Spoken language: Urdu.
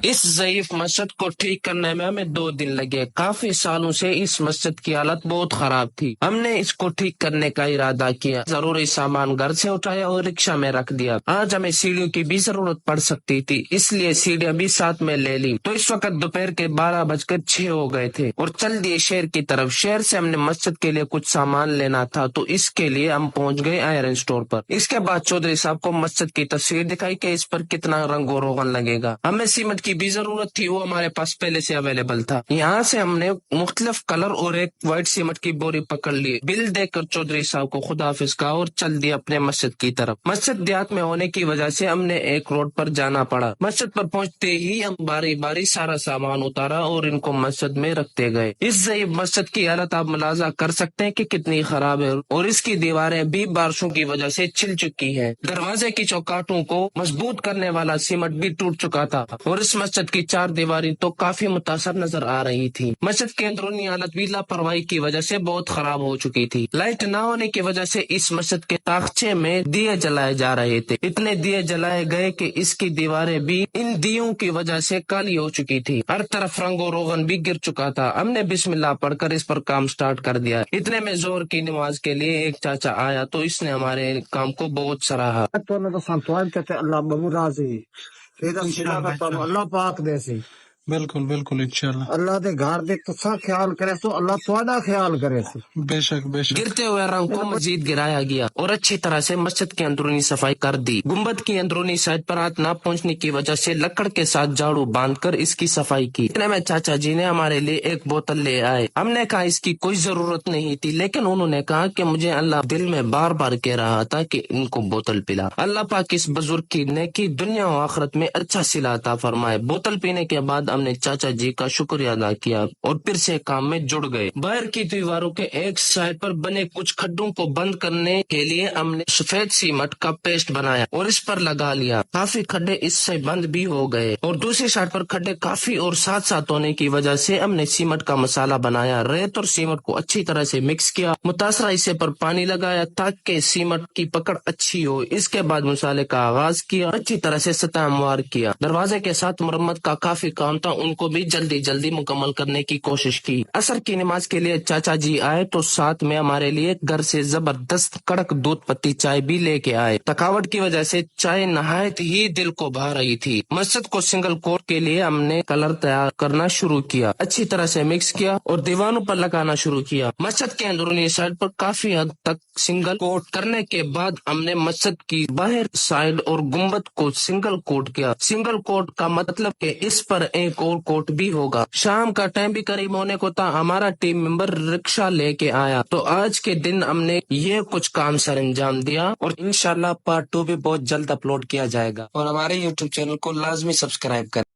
اس ضعیف مسجد کو ٹھیک کرنے میں ہمیں 2 دن لگے۔ کافی سالوں سے اس مسجد کی حالت بہت خراب تھی۔ ہم نے اس کو ٹھیک کرنے کا ارادہ کیا، ضروری سامان گھر سے اٹھایا اور رکشہ میں رکھ دیا۔ آج ہمیں سیڑھیوں کی بھی ضرورت پڑ سکتی تھی، اس لیے سیڑھیاں بھی ساتھ میں لے لی۔ تو اس وقت دوپہر کے 12:06 ہو گئے تھے اور چل دیے شہر کی طرف۔ شہر سے ہم نے مسجد کے لیے کچھ سامان لینا تھا، تو اس کے لیے ہم پہنچ گئے آئرن سٹور پر۔ اس کے بعد چودھری صاحب کو مسجد کی تصویر دکھائی کہ اس پر کتنا رنگ و روغن لگے گا۔ ہمیں سیمنٹ کی بھی ضرورت تھی، وہ ہمارے پاس پہلے سے اویلیبل تھا۔ یہاں سے ہم نے مختلف کلر اور ایک وائٹ سیمنٹ کی بوری پکڑ لی۔ بل دے کر چودھری صاحب کو خدا حافظ کہا اور چل دیے اپنے مسجد کی طرف۔ مسجد دیہات میں ہونے کی وجہ سے ہم نے ایک روڈ پر جانا پڑا۔ مسجد پر پہنچتے ہی ہم باری باری سارا سامان اتارا اور ان کو مسجد میں رکھتے گئے۔ اس ضعیف مسجد کی حالت آپ ملاحظہ کر سکتے ہیں کہ کتنی خراب ہے، اور اس کی دیواریں بھی بارشوں کی وجہ سے چھل چکی ہیں۔ دروازے کی چوکاٹوں کو مضبوط کرنے والا سیمنٹ بھی ٹوٹ چکا تھا، اور اس مسجد کی 4 دیواریں تو کافی متاثر نظر آ رہی تھی۔ مسجد کی اندرونی حالت بھی لاپرواہی کی وجہ سے بہت خراب ہو چکی تھی۔ لائٹ نہ ہونے کی وجہ سے اس مسجد کے تاخچے میں دیے جلائے جا رہے تھے۔ اتنے دیے جلائے گئے کہ اس کی دیواریں بھی ان دیوں کی وجہ سے کالی ہو چکی تھی۔ ہر طرف رنگ و روغن بھی گر چکا تھا۔ ہم نے بسم اللہ پڑھ کر اس پر کام سٹارٹ کر دیا۔ اتنے میں زور کی نماز کے لیے ایک چاچا آیا تو اس نے ہمارے کام کو بہت سراہا۔ اللہ پاک دے سی بالکل بالکل انشاءاللہ اللہ دے گھر دے تسا خیال کرے سو اللہ تہاڈا خیال کرے سی۔ بے شک بے شک۔ گرتے ہوئے رنگ کو مزید گرایا گیا اور اچھی طرح سے مسجد کی اندرونی صفائی کر دی۔ گنبد کی اندرونی سائڈ پر ہاتھ نہ پہنچنے کی وجہ سے لکڑ کے ساتھ جھاڑو باندھ کر اس کی صفائی کی۔ اتنے میں چاچا جی نے ہمارے لیے ایک بوتل لے آئے۔ ہم نے کہا اس کی کوئی ضرورت نہیں تھی، لیکن انہوں نے کہا کہ مجھے اللہ دل میں بار بار کہہ رہا تھا کہ ان کو بوتل پلا۔ اللہ پاک اس بزرگ کی نیکی دنیا و آخرت میں اچھا صلہ عطا فرمائے۔ بوتل پینے کے بعد ہم نے چاچا جی کا شکریہ ادا کیا اور پھر سے کام میں جڑ گئے۔ باہر کی دیواروں کے ایک سائڈ پر بنے کچھ کھڈوں کو بند کرنے کے لیے ہم نے سفید سیمنٹ کا پیسٹ بنایا اور اس پر لگا لیا۔ کافی کھڈے اس سے بند بھی ہو گئے، اور دوسری سائڈ پر کھڈے کافی اور ساتھ ساتھ ہونے کی وجہ سے ہم نے سیمنٹ کا مسالہ بنایا۔ ریت اور سیمنٹ کو اچھی طرح سے مکس کیا، متاثرہ حصے پر پانی لگایا تاکہ سیمنٹ کی پکڑ اچھی ہو۔ اس کے بعد مسالے کا آغاز کیا، اچھی طرح سے سطح ہموار کیا۔ دروازے کے ساتھ مرمت کا کافی کام تھا، ان کو بھی جلدی مکمل کرنے کی کوشش کی۔ عصر کی نماز کے لیے چاچا جی آئے تو ساتھ میں ہمارے لیے گھر سے زبردست کڑک دودھ پتی چائے بھی لے کے آئے۔ تھکاوٹ کی وجہ سے چائے نہایت ہی دل کو بھا رہی تھی۔ مسجد کو سنگل کوٹ کے لیے ہم نے کلر تیار کرنا شروع کیا، اچھی طرح سے مکس کیا اور دیواروں پر لگانا شروع کیا۔ مسجد کے اندرونی سائڈ پر کافی حد تک سنگل کوٹ کرنے کے بعد ہم نے مسجد کی باہر سائڈ اور گنبد کو سنگل کوٹ کیا۔ سنگل کوٹ کا مطلب کہ اس پر ایک اور کوٹ بھی ہوگا۔ شام کا ٹائم بھی قریب ہونے کو تھا، ہمارا ٹیم ممبر رکشہ لے کے آیا تو آج کے دن ہم نے یہ کچھ کام سر انجام دیا، اور انشاءاللہ پارٹ 2 بھی بہت جلد اپلوڈ کیا جائے گا، اور ہمارے YouTube چینل کو لازمی سبسکرائب کریں۔